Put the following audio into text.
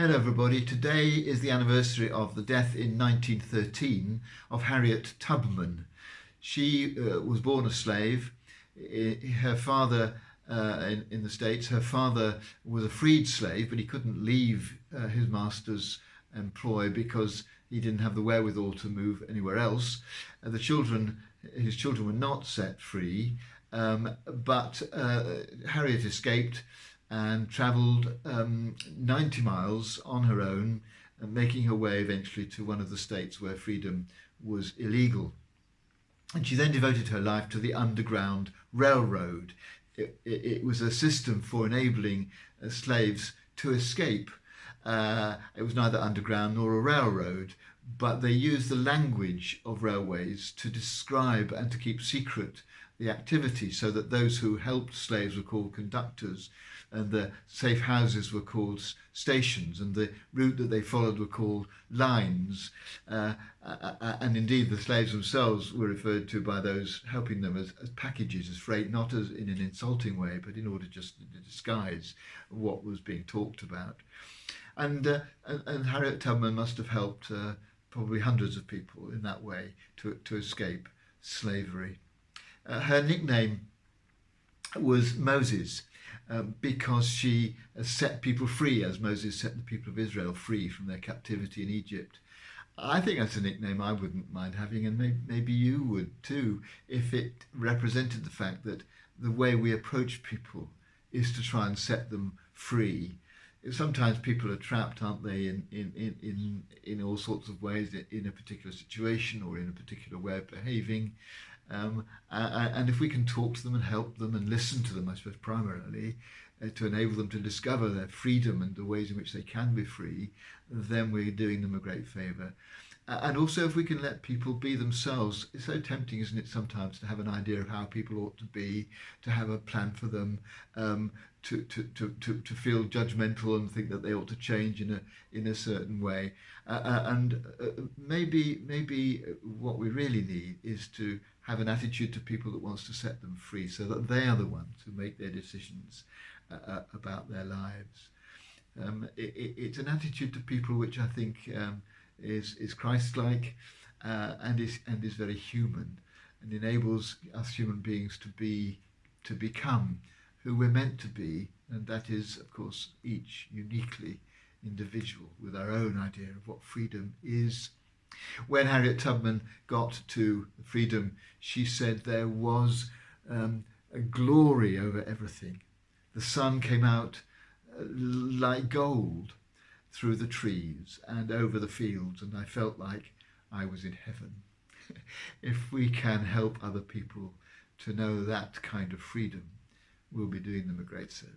Hello everybody, today is the anniversary of the death in 1913 of Harriet Tubman. She was born a slave. Her father, in the States, her father was a freed slave, but he couldn't leave his master's employ because he didn't have the wherewithal to move anywhere else. His children were not set free, but Harriet escaped and travelled 90 miles on her own, making her way eventually to one of the states where freedom was illegal. And she then devoted her life to the Underground Railroad. It was a system for enabling slaves to escape. It was neither underground nor a railroad, but they used the language of railways to describe and to keep secret the activity, so that those who helped slaves were called conductors, and the safe houses were called stations, and the route that they followed were called lines. And indeed, the slaves themselves were referred to by those helping them as packages, as freight, not as in an insulting way, but in order just to disguise what was being talked about. And Harriet Tubman must have helped probably hundreds of people in that way to escape slavery. Her nickname was Moses, because she set people free, as Moses set the people of Israel free from their captivity in Egypt. I think that's a nickname I wouldn't mind having, and maybe you would too, if it represented the fact that the way we approach people is to try and set them free. Sometimes people are trapped, aren't they, in all sorts of ways, in a particular situation or in a particular way of behaving. And if we can talk to them and help them and listen to them, I suppose primarily, to enable them to discover their freedom and the ways in which they can be free, then we're doing them a great favour. And also, if we can let people be themselves. It's so tempting, isn't it, sometimes to have an idea of how people ought to be, to have a plan for them, to feel judgmental and think that they ought to change in a certain way. Maybe what we really need is to have an attitude to people that wants to set them free, so that they are the ones who make their decisions about their lives. It's an attitude to people which I think is Christ-like, and is very human, and enables us human beings to become who we're meant to be, and that is, of course, each uniquely individual with our own idea of what freedom is. When Harriet Tubman got to freedom, she said there was a glory over everything. The sun came out like gold through the trees and over the fields, and I felt like I was in heaven. If we can help other people to know that kind of freedom, we'll be doing them a great service.